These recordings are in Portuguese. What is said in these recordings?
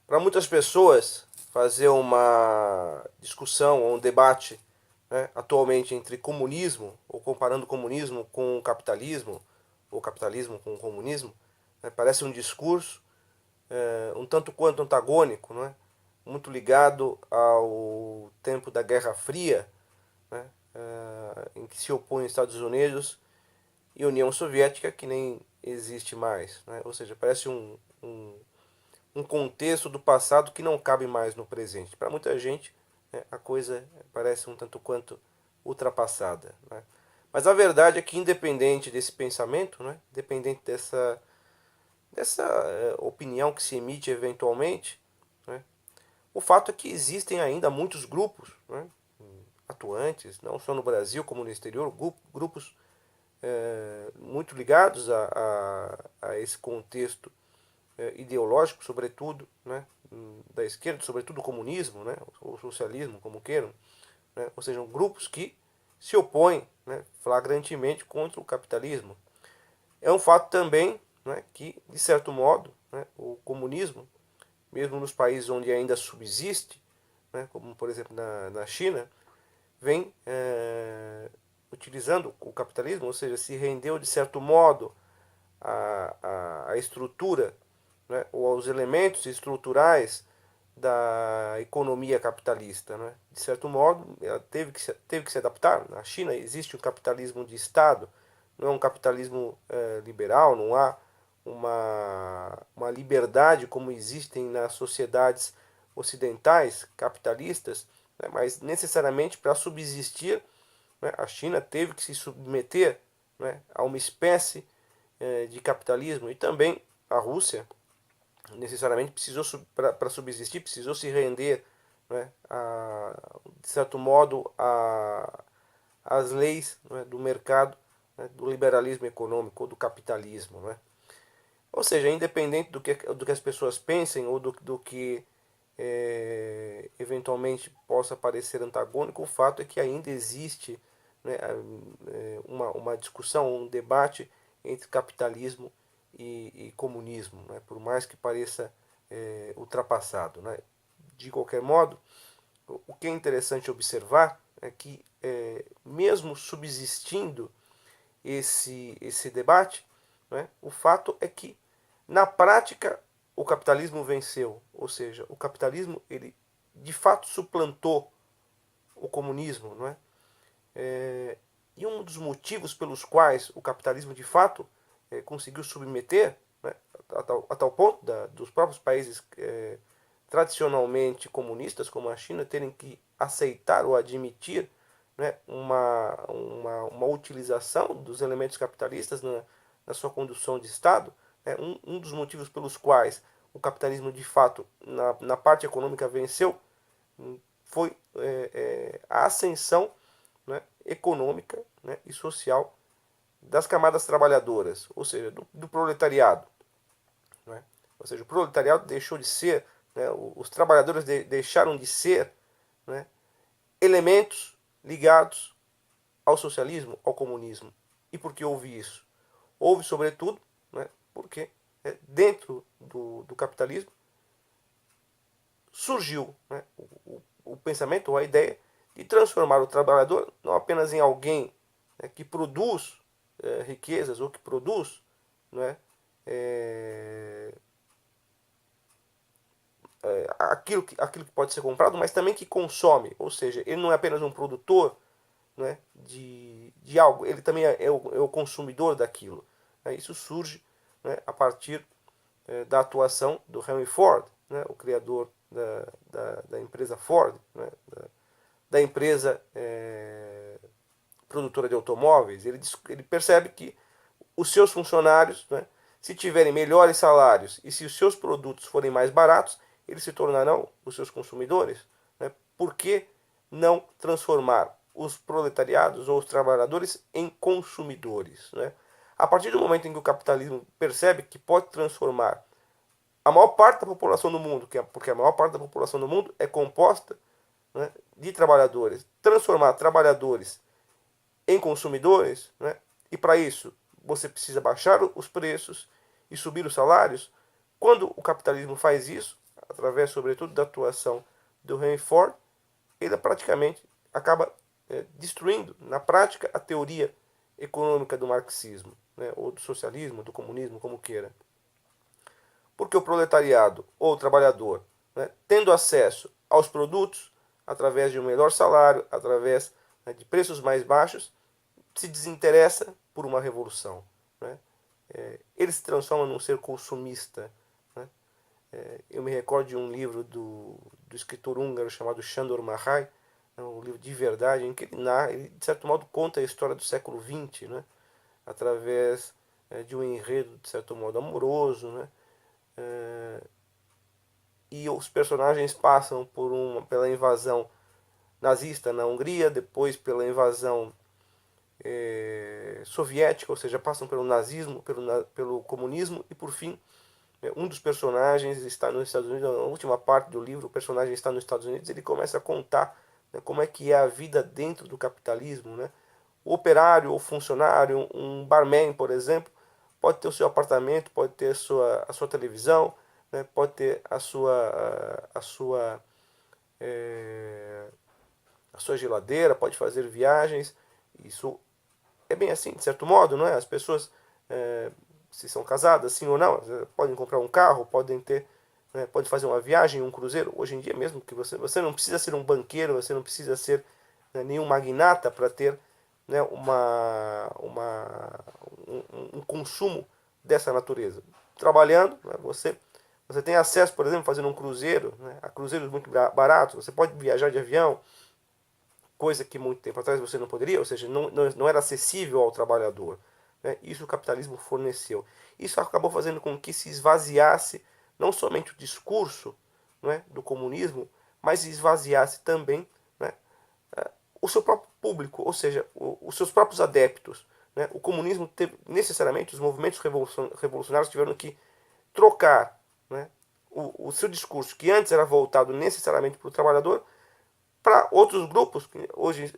Para muitas pessoas, fazer uma discussão ou um debate, né, atualmente entre comunismo, ou comparando o comunismo com o capitalismo, ou capitalismo com o comunismo, né, parece um discurso um tanto quanto antagônico, não é? Muito ligado ao tempo da Guerra Fria, né, em que se opõem Estados Unidos e União Soviética, que nem existe mais. Né? Ou seja, parece um contexto do passado que não cabe mais no presente. Para muita gente, né, a coisa parece um tanto quanto ultrapassada. Né? Mas a verdade é que, independente desse pensamento, né, independente dessa opinião que se emite eventualmente, né, o fato é que existem ainda muitos grupos, né, atuantes, não só no Brasil como no exterior, grupos muito ligados a esse contexto ideológico, sobretudo, né, da esquerda, sobretudo o comunismo, né, ou o socialismo, como queiram, né, ou seja, grupos que se opõem, né, flagrantemente contra o capitalismo. É um fato também, né, que, de certo modo, né, o comunismo, mesmo nos países onde ainda subsiste, né, como por exemplo na China, vem utilizando o capitalismo, ou seja, se rendeu de certo modo a estrutura, né, ou aos elementos estruturais da economia capitalista. Né? De certo modo, ela teve que se adaptar. Na China existe o capitalismo de Estado, não é um capitalismo liberal, não há uma liberdade como existem nas sociedades ocidentais capitalistas, né? Mas necessariamente para subsistir, né, a China teve que se submeter, né, a uma espécie de capitalismo, e também a Rússia necessariamente precisou, para subsistir, precisou se render, né, de certo modo, às leis, né, do mercado, né, do liberalismo econômico ou do capitalismo. Né? Ou seja, independente do que as pessoas pensem ou do que eventualmente possa parecer antagônico, o fato é que ainda existe, né, uma discussão, um debate entre capitalismo e comunismo, né, por mais que pareça ultrapassado. Né. De qualquer modo, o que é interessante observar é que, mesmo subsistindo esse debate, né, o fato é que, na prática, o capitalismo venceu. Ou seja, o capitalismo ele de fato suplantou o comunismo. Não é? E um dos motivos pelos quais o capitalismo de fato conseguiu submeter, né, a tal ponto dos próprios países tradicionalmente comunistas, como a China, terem que aceitar ou admitir, né, uma utilização dos elementos capitalistas na sua condução de Estado, né, um dos motivos pelos quais o capitalismo de fato na parte econômica venceu foi a ascensão, né, econômica, né, e social das camadas trabalhadoras, ou seja, do proletariado. Né? Ou seja, o proletariado deixou de ser, né, os trabalhadores deixaram de ser, né, elementos ligados ao socialismo, ao comunismo. E por que houve isso? Houve, sobretudo, né, porque dentro do capitalismo surgiu, né, o pensamento ou a ideia de transformar o trabalhador não apenas em alguém, né, que produz riquezas ou que produz, né, é, aquilo que pode ser comprado, mas também que consome. Ou seja, ele não é apenas um produtor, né, de algo, ele também é o consumidor daquilo. Né? Isso surge, né, a partir da atuação do Henry Ford, né, o criador da empresa Ford, né, da empresa produtora de automóveis. Ele percebe que os seus funcionários, né, se tiverem melhores salários e se os seus produtos forem mais baratos, eles se tornarão os seus consumidores. Né? Por que não transformar os proletariados ou os trabalhadores em consumidores? Né? A partir do momento em que o capitalismo percebe que pode transformar a maior parte da população do mundo, porque a maior parte da população do mundo é composta, né, de trabalhadores, transformar trabalhadores em consumidores, né, e para isso você precisa baixar os preços e subir os salários. Quando o capitalismo faz isso, através, sobretudo, da atuação do Henry Ford, ele praticamente acaba destruindo, na prática, a teoria econômica do marxismo, né, ou do socialismo, do comunismo, como queira. Porque o proletariado ou o trabalhador, né, tendo acesso aos produtos através de um melhor salário, através, né, de preços mais baixos, se desinteressa por uma revolução. Né? Ele se transforma num ser consumista. Né? Eu me recordo de um livro do escritor húngaro chamado Sándor Márai, um livro de verdade, em que ele, de certo modo, conta a história do século XX, né? Através de um enredo, de certo modo, amoroso. Né? E os personagens passam pela invasão nazista na Hungria, depois pela invasão soviética, ou seja, passam pelo nazismo, pelo comunismo, e por fim, um dos personagens está nos Estados Unidos. Na última parte do livro, o personagem está nos Estados Unidos. Ele começa a contar, né, como é que é a vida dentro do capitalismo. Né? O operário ou funcionário, um barman, por exemplo, pode ter o seu apartamento, pode ter a sua televisão, né, pode ter a sua geladeira, pode fazer viagens. Isso é bem assim, de certo modo, não é? As pessoas, se são casadas, sim ou não, podem comprar um carro, podem ter, né, pode fazer uma viagem, um cruzeiro. Hoje em dia mesmo que você não precisa ser um banqueiro, você não precisa ser, né, nenhum magnata para ter, né, um consumo dessa natureza. Trabalhando, né, você tem acesso, por exemplo, fazendo um cruzeiro, né, a cruzeiros muito baratos. Você pode viajar de avião, coisa que muito tempo atrás você não poderia, ou seja, não era acessível ao trabalhador. Né? Isso o capitalismo forneceu. Isso acabou fazendo com que se esvaziasse não somente o discurso, não é, do comunismo, mas esvaziasse também, né, o seu próprio público, ou seja, os seus próprios adeptos. Né? O comunismo teve, necessariamente, os movimentos revolucionários tiveram que trocar, né, o seu discurso, que antes era voltado necessariamente para o trabalhador, para outros grupos que hoje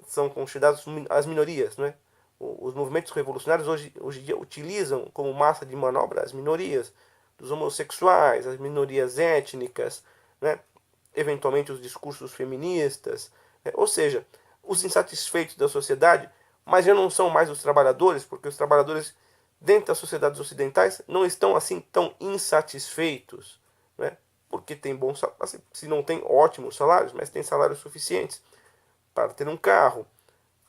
são considerados as minorias. Né? Os movimentos revolucionários hoje em dia utilizam como massa de manobra as minorias, dos homossexuais, as minorias étnicas, né? Eventualmente os discursos feministas, né? Ou seja, os insatisfeitos da sociedade, mas já não são mais os trabalhadores, porque os trabalhadores dentro das sociedades ocidentais não estão assim tão insatisfeitos, né? Porque tem bons salários, assim, se não tem ótimos salários, mas tem salários suficientes para ter um carro,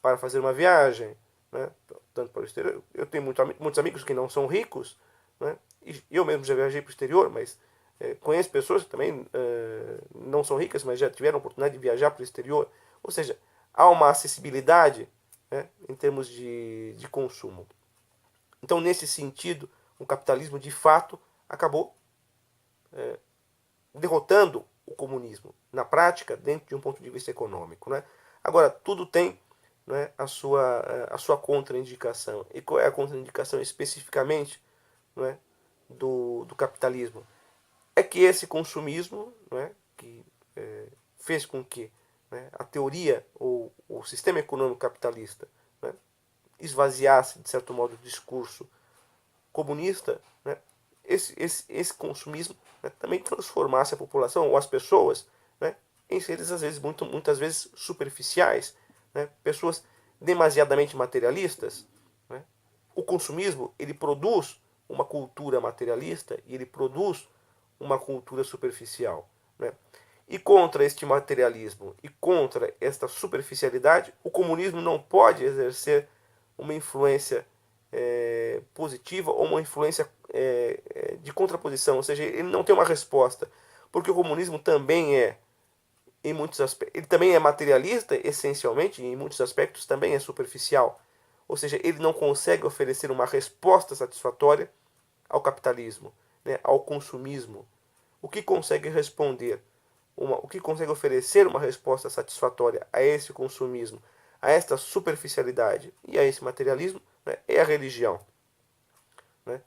para fazer uma viagem, né? Tanto para o exterior. Eu tenho muitos amigos que não são ricos, né? E eu mesmo já viajei para o exterior, mas conheço pessoas que também não são ricas, mas já tiveram a oportunidade de viajar para o exterior. Ou seja, há uma acessibilidade, né, em termos de consumo. Então, nesse sentido, o capitalismo de fato acabou derrotando o comunismo, na prática, dentro de um ponto de vista econômico. Né? Agora, tudo tem, né, a sua contraindicação. E qual é a contraindicação especificamente, né, do capitalismo? É que esse consumismo, né, que fez com que, né, a teoria ou o sistema econômico capitalista, né, esvaziasse, de certo modo, o discurso comunista, né, esse consumismo, né, também transformasse a população ou as pessoas, né, em seres às vezes muitas vezes superficiais, né, pessoas demasiadamente materialistas. Né. O consumismo ele produz uma cultura materialista e ele produz uma cultura superficial. Né. E contra este materialismo e contra esta superficialidade, o comunismo não pode exercer uma influência positiva ou uma influência de contraposição, ou seja, ele não tem uma resposta, porque o comunismo também em muitos aspectos, ele também é materialista, essencialmente, e em muitos aspectos também é superficial, ou seja, ele não consegue oferecer uma resposta satisfatória ao capitalismo, né, ao consumismo. O que consegue responder, o que consegue oferecer uma resposta satisfatória a esse consumismo, a esta superficialidade e a esse materialismo, né, é a religião. Né?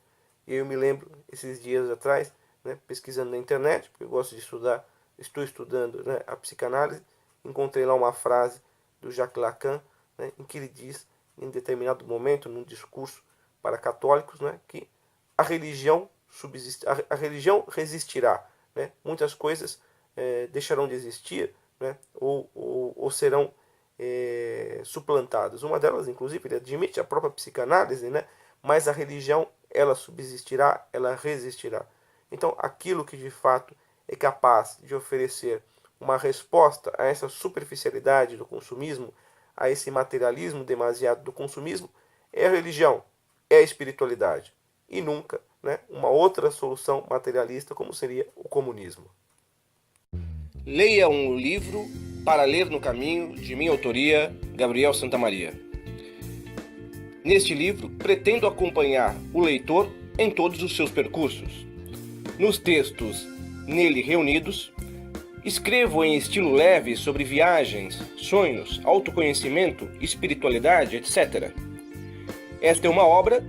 Eu me lembro, esses dias atrás, né, pesquisando na internet, porque eu gosto de estudar, estou estudando, né, a psicanálise, encontrei lá uma frase do Jacques Lacan, né, em que ele diz, em determinado momento, num discurso para católicos, né, que a religião a religião resistirá, né, muitas coisas deixarão de existir, né, ou serão suplantadas. Uma delas, inclusive, ele admite a própria psicanálise, né, mas a religião, ela subsistirá, ela resistirá. Então, aquilo que de fato é capaz de oferecer uma resposta a essa superficialidade do consumismo, a esse materialismo demasiado do consumismo, é a religião, é a espiritualidade. E nunca, né, uma outra solução materialista como seria o comunismo. Leia um livro para ler no caminho, de minha autoria, Gabriel Santamaria. Neste livro, pretendo acompanhar o leitor em todos os seus percursos. Nos textos nele reunidos, escrevo em estilo leve sobre viagens, sonhos, autoconhecimento, espiritualidade, etc. Esta é uma obra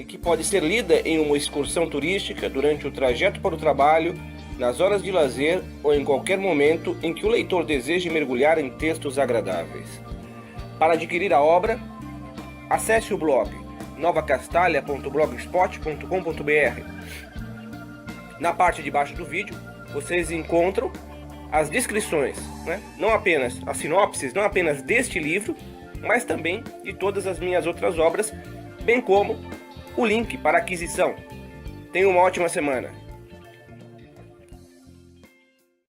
que pode ser lida em uma excursão turística, durante o trajeto para o trabalho, nas horas de lazer ou em qualquer momento em que o leitor deseje mergulhar em textos agradáveis. Para adquirir a obra, acesse o blog novacastalha.blogspot.com.br. Na parte de baixo do vídeo, vocês encontram as descrições, né? Não apenas as sinopses, não apenas deste livro, mas também de todas as minhas outras obras, bem como o link para aquisição. Tenha uma ótima semana.